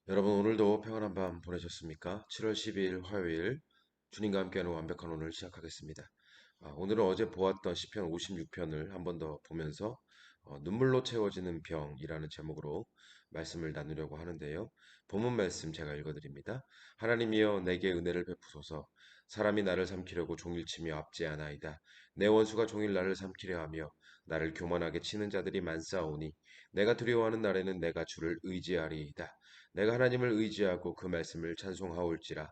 여러분 오늘도 평안한 밤 보내셨습니까? 7월 12일 화요일 주님과 함께하는 완벽한 오늘 시작하겠습니다. 오늘은 어제 보았던 시편 56편을 한 번 더 보면서 눈물로 채워지는 병이라는 제목으로 말씀을 나누려고 하는데요. 본문 말씀 제가 읽어드립니다. 하나님이여 내게 은혜를 베푸소서. 사람이 나를 삼키려고 종일 치며 압제하나이다. 내 원수가 종일 나를 삼키려 하며 나를 교만하게 치는 자들이 많사오니 내가 두려워하는 날에는 내가 주를 의지하리이다. 내가 하나님을 의지하고 그 말씀을 찬송하올지라.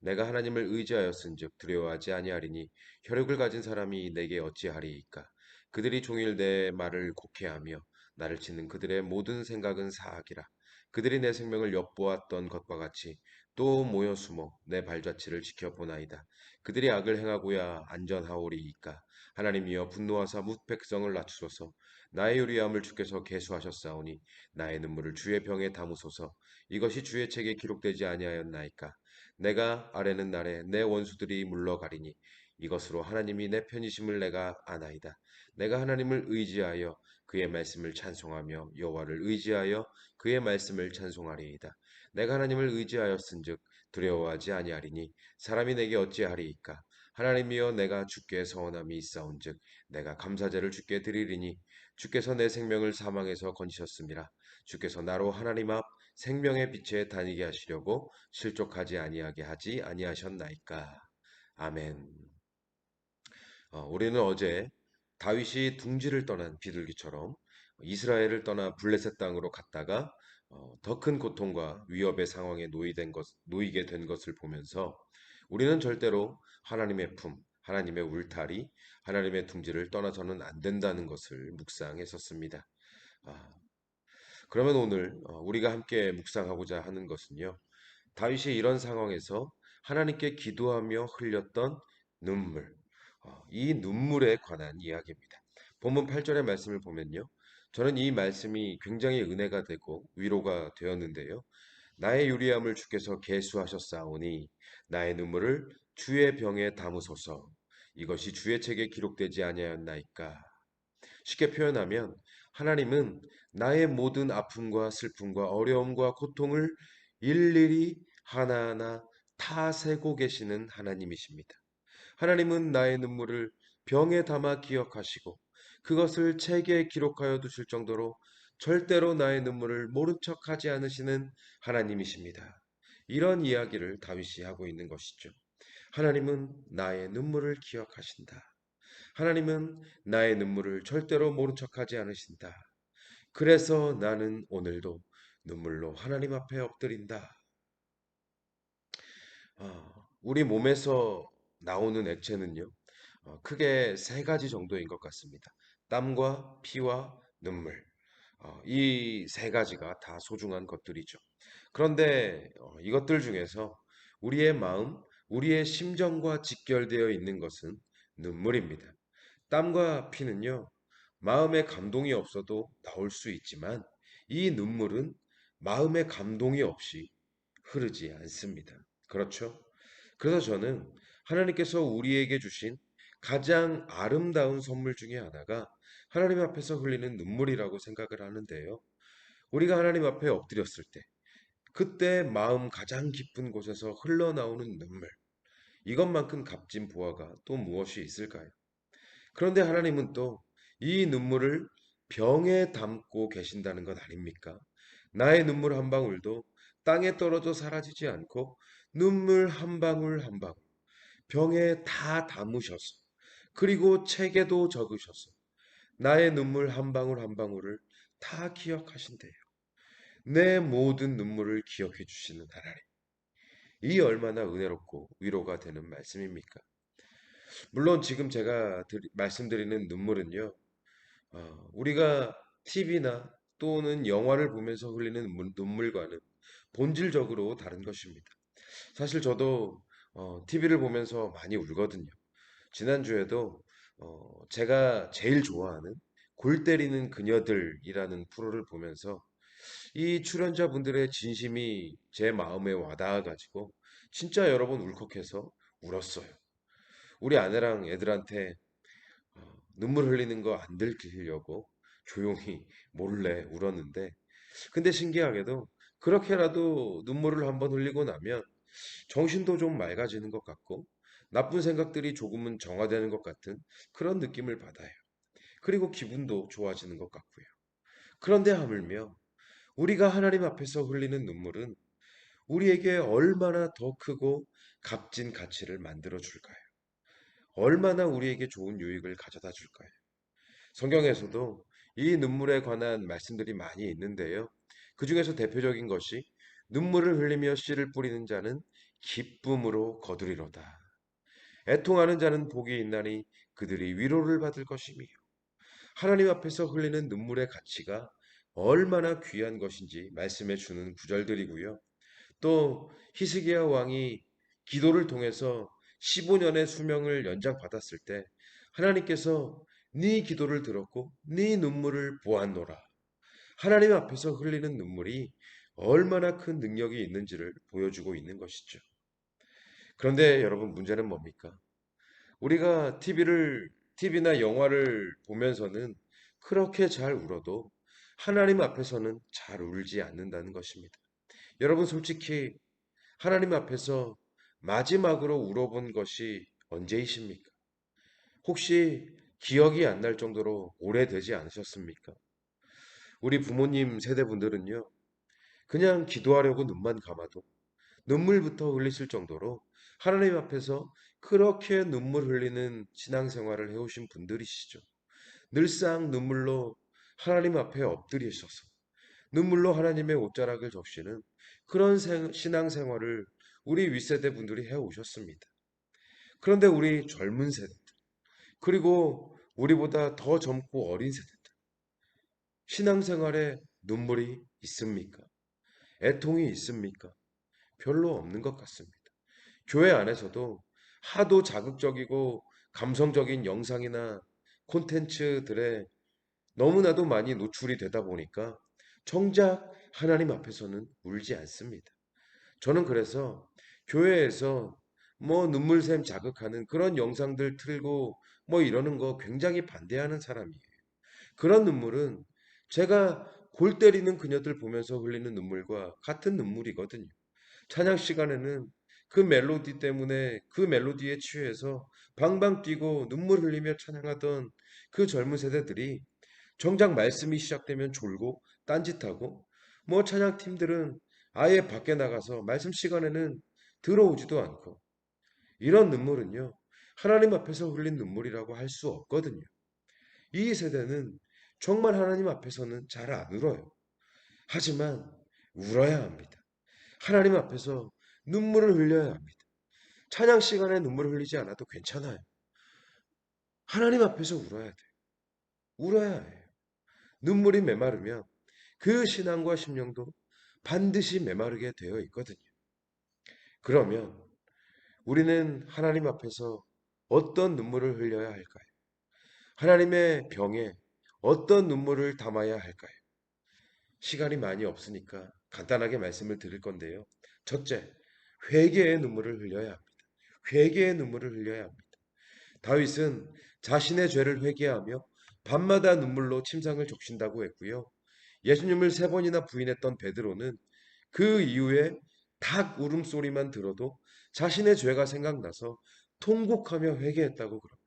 내가 하나님을 의지하였은즉 두려워하지 아니하리니 혈육을 가진 사람이 내게 어찌하리이까. 그들이 종일 내 말을 곡해하며 나를 치는 그들의 모든 생각은 사악이라. 그들이 내 생명을 엿보았던 것과 같이 또 모여 숨어 내 발자취를 지켜보나이다. 그들이 악을 행하고야 안전하오리이까. 하나님이여 분노하사 뭇 백성을 낮추소서. 나의 유리함을 주께서 계수하셨사오니 나의 눈물을 주의 병에 담으소서. 이것이 주의 책에 기록되지 아니하였나이까. 내가 아뢰는 날에 내 원수들이 물러가리니 이것으로 하나님이 내 편이심을 내가 아나이다. 내가 하나님을 의지하여 그의 말씀을 찬송하며 여호와를 의지하여 그의 말씀을 찬송하리이다. 내가 하나님을 의지하였은즉 두려워하지 아니하리니 사람이 내게 어찌하리이까. 하나님이여 내가 주께 서원함이 있사온즉 내가 감사제를 주께 드리리니 주께서 내 생명을 사망에서 건지셨습니다. 주께서 나로 하나님 앞 생명의 빛에 다니게 하시려고 실족하지 아니하게 하지 아니하셨나이까. 아멘. 우리는 어제 다윗이 둥지를 떠난 비둘기처럼 이스라엘을 떠나 블레셋 땅으로 갔다가 더 큰 고통과 위협의 상황에 놓이게 된 것을 보면서 우리는 절대로 하나님의 품, 하나님의 울타리, 하나님의 둥지를 떠나서는 안 된다는 것을 묵상했었습니다. 아, 그러면 오늘 우리가 함께 묵상하고자 하는 것은요. 다윗이 이런 상황에서 하나님께 기도하며 흘렸던 눈물, 이 눈물에 관한 이야기입니다. 본문 8절의 말씀을 보면요. 저는 이 말씀이 굉장히 은혜가 되고 위로가 되었는데요. 나의 유리함을 주께서 계수하셨사오니 나의 눈물을 주의 병에 담으소서. 이것이 주의 책에 기록되지 아니하였나이까. 쉽게 표현하면 하나님은 나의 모든 아픔과 슬픔과 어려움과 고통을 일일이 하나하나 다 세고 계시는 하나님이십니다. 하나님은 나의 눈물을 병에 담아 기억하시고 그것을 책에 기록하여 두실 정도로 절대로 나의 눈물을 모른 척하지 않으시는 하나님이십니다. 이런 이야기를 다윗이 하고 있는 것이죠. 하나님은 나의 눈물을 기억하신다. 하나님은 나의 눈물을 절대로 모른 척하지 않으신다. 그래서 나는 오늘도 눈물로 하나님 앞에 엎드린다. 우리 몸에서 나오는 액체는요, 크게 세 가지 정도인 것 같습니다. 땀과 피와 눈물. 이 세 가지가 다 소중한 것들이죠. 그런데 이것들 중에서 우리의 마음, 우리의 심정과 직결되어 있는 것은 눈물입니다. 땀과 피는요, 마음에 감동이 없어도 나올 수 있지만 이 눈물은 마음에 감동이 없이 흐르지 않습니다. 그렇죠? 그래서 저는 하나님께서 우리에게 주신 가장 아름다운 선물 중에 하나가 하나님 앞에서 흘리는 눈물이라고 생각을 하는데요. 우리가 하나님 앞에 엎드렸을 때, 그때 마음 가장 깊은 곳에서 흘러나오는 눈물, 이것만큼 값진 보화가 또 무엇이 있을까요? 그런데 하나님은 또 이 눈물을 병에 담고 계신다는 것 아닙니까? 나의 눈물 한 방울도 땅에 떨어져 사라지지 않고 눈물 한 방울 한 방울 병에 다 담으셔서 그리고 책에도 적으셔서 나의 눈물 한 방울 한 방울을 다 기억하신대요. 내 모든 눈물을 기억해 주시는 하나님. 이 얼마나 은혜롭고 위로가 되는 말씀입니까? 물론 지금 제가 말씀드리는 눈물은요. 우리가 TV나 또는 영화를 보면서 흘리는 눈물과는 본질적으로 다른 것입니다. 사실 저도 TV를 보면서 많이 울거든요. 지난주에도 제가 제일 좋아하는 골 때리는 그녀들이라는 프로를 보면서 이 출연자분들의 진심이 제 마음에 와닿아가지고 진짜 여러 번 울컥해서 울었어요. 우리 아내랑 애들한테 눈물 흘리는 거 안 들키려고 조용히 몰래 울었는데 근데 신기하게도 그렇게라도 눈물을 한번 흘리고 나면 정신도 좀 맑아지는 것 같고 나쁜 생각들이 조금은 정화되는 것 같은 그런 느낌을 받아요. 그리고 기분도 좋아지는 것 같고요. 그런데 하물며 우리가 하나님 앞에서 흘리는 눈물은 우리에게 얼마나 더 크고 값진 가치를 만들어 줄까요? 얼마나 우리에게 좋은 유익을 가져다 줄까요? 성경에서도 이 눈물에 관한 말씀들이 많이 있는데요. 그 중에서 대표적인 것이 눈물을 흘리며 씨를 뿌리는 자는 기쁨으로 거두리로다. 애통하는 자는 복이 있나니 그들이 위로를 받을 것이며 하나님 앞에서 흘리는 눈물의 가치가 얼마나 귀한 것인지 말씀해 주는 구절들이고요. 또 히스기야 왕이 기도를 통해서 15년의 수명을 연장받았을 때 하나님께서 네 기도를 들었고 네 눈물을 보았노라. 하나님 앞에서 흘리는 눈물이 얼마나 큰 능력이 있는지를 보여주고 있는 것이죠. 그런데 여러분 문제는 뭡니까? 우리가 TV나 영화를 보면서는 그렇게 잘 울어도 하나님 앞에서는 잘 울지 않는다는 것입니다. 여러분 솔직히 하나님 앞에서 마지막으로 울어본 것이 언제이십니까? 혹시 기억이 안 날 정도로 오래되지 않으셨습니까? 우리 부모님 세대분들은요, 그냥 기도하려고 눈만 감아도 눈물부터 흘리실 정도로 하나님 앞에서 그렇게 눈물 흘리는 신앙생활을 해오신 분들이시죠. 늘상 눈물로 하나님 앞에 엎드리셔서 눈물로 하나님의 옷자락을 적시는 그런 신앙생활을 우리 윗세대 분들이 해오셨습니다. 그런데 우리 젊은 세대, 그리고 우리보다 더 젊고 어린 세대들, 신앙생활에 눈물이 있습니까? 애통이 있습니까? 별로 없는 것 같습니다. 교회 안에서도 하도 자극적이고 감성적인 영상이나 콘텐츠들에 너무나도 많이 노출이 되다 보니까 정작 하나님 앞에서는 울지 않습니다. 저는 그래서 교회에서 뭐 눈물샘 자극하는 그런 영상들 틀고 뭐 이러는 거 굉장히 반대하는 사람이에요. 그런 눈물은 제가 골 때리는 그녀들 보면서 흘리는 눈물과 같은 눈물이거든요. 찬양 시간에는 그 멜로디 때문에 그 멜로디에 취해서 방방 뛰고 눈물 흘리며 찬양하던 그 젊은 세대들이 정작 말씀이 시작되면 졸고 딴짓하고 뭐 찬양팀들은 아예 밖에 나가서 말씀 시간에는 들어오지도 않고 이런 눈물은요. 하나님 앞에서 흘린 눈물이라고 할 수 없거든요. 이 세대는 정말 하나님 앞에서는 잘 안 울어요. 하지만 울어야 합니다. 하나님 앞에서 눈물을 흘려야 합니다. 찬양 시간에 눈물을 흘리지 않아도 괜찮아요. 하나님 앞에서 울어야 돼요. 울어야 해요. 눈물이 메마르면 그 신앙과 심령도 반드시 메마르게 되어 있거든요. 그러면 우리는 하나님 앞에서 어떤 눈물을 흘려야 할까요? 하나님의 병에 어떤 눈물을 담아야 할까요? 시간이 많이 없으니까 간단하게 말씀을 드릴 건데요. 첫째, 회개의 눈물을 흘려야 합니다. 회개의 눈물을 흘려야 합니다. 다윗은 자신의 죄를 회개하며 밤마다 눈물로 침상을 적신다고 했고요. 예수님을 세 번이나 부인했던 베드로는 그 이후에 닭 울음소리만 들어도 자신의 죄가 생각나서 통곡하며 회개했다고 그럽니다.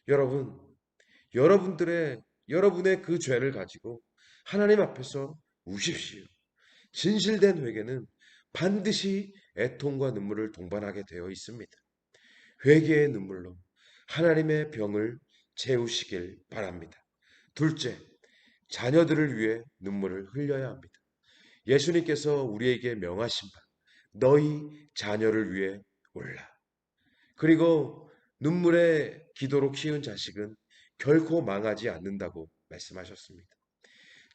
여러분, 여러분의 그 죄를 가지고 하나님 앞에서 우십시오. 진실된 회개는 반드시 애통과 눈물을 동반하게 되어 있습니다. 회개의 눈물로 하나님의 병을 채우시길 바랍니다. 둘째, 자녀들을 위해 눈물을 흘려야 합니다. 예수님께서 우리에게 명하신 바, 너희 자녀를 위해 울라. 그리고 눈물의 기도로 키운 자식은 결코 망하지 않는다고 말씀하셨습니다.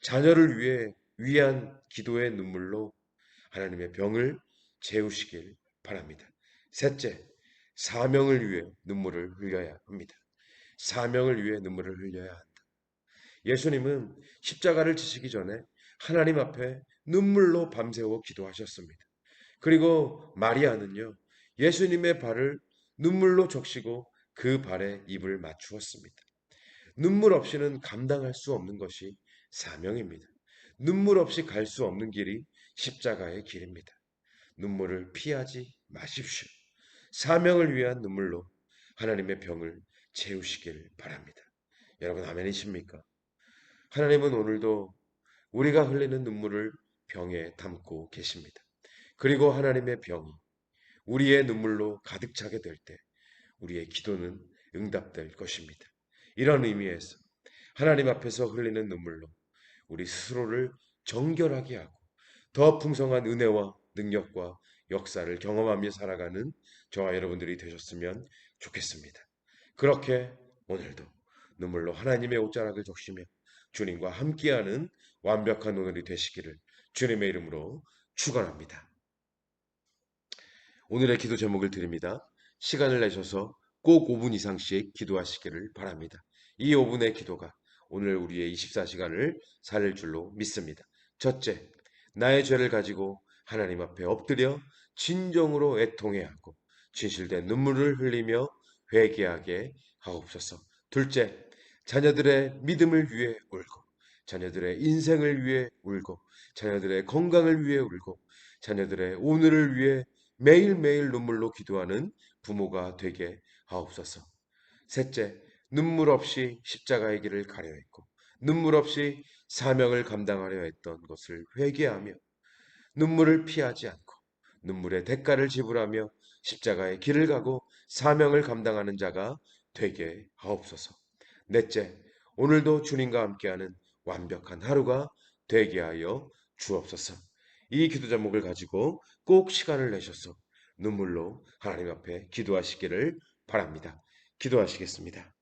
자녀를 위해 위한 기도의 눈물로 하나님의 병을 채우시길 바랍니다. 셋째, 사명을 위해 눈물을 흘려야 합니다. 사명을 위해 눈물을 흘려야 한다. 예수님은 십자가를 지시기 전에 하나님 앞에 눈물로 밤새워 기도하셨습니다. 그리고 마리아는요, 예수님의 발을 눈물로 적시고 그 발에 입을 맞추었습니다. 눈물 없이는 감당할 수 없는 것이 사명입니다. 눈물 없이 갈 수 없는 길이 십자가의 길입니다. 눈물을 피하지 마십시오. 사명을 위한 눈물로 하나님의 병을 채우시길 바랍니다. 여러분, 아멘이십니까? 하나님은 오늘도 우리가 흘리는 눈물을 병에 담고 계십니다. 그리고 하나님의 병이 우리의 눈물로 가득 차게 될 때 우리의 기도는 응답될 것입니다. 이런 의미에서 하나님 앞에서 흘리는 눈물로 우리 스스로를 정결하게 하고 더 풍성한 은혜와 능력과 역사를 경험하며 살아가는 저와 여러분들이 되셨으면 좋겠습니다. 그렇게 오늘도 눈물로 하나님의 옷자락을 적시며 주님과 함께하는 완벽한 오늘이 되시기를 주님의 이름으로 축원합니다. 오늘의 기도 제목을 드립니다. 시간을 내셔서 꼭 5분 이상씩 기도하시기를 바랍니다. 이 5분의 기도가 오늘 우리의 24시간을 살릴 줄로 믿습니다. 첫째, 나의 죄를 가지고 하나님 앞에 엎드려 진정으로 애통해야 하고 진실된 눈물을 흘리며 회개하게 하옵소서. 둘째, 자녀들의 믿음을 위해 울고 자녀들의 인생을 위해 울고 자녀들의 건강을 위해 울고 자녀들의 오늘을 위해 매일매일 눈물로 기도하는 부모가 되게 하옵소서. 셋째, 눈물 없이 십자가의 길을 가려 했고 눈물 없이 사명을 감당하려 했던 것을 회개하며 눈물을 피하지 않고 눈물의 대가를 지불하며 십자가의 길을 가고 사명을 감당하는 자가 되게 하옵소서. 넷째, 오늘도 주님과 함께하는 완벽한 하루가 되게 하여 주옵소서. 이 기도 제목을 가지고 꼭 시간을 내셔서 눈물로 하나님 앞에 기도하시기를 바랍니다. 기도하시겠습니다.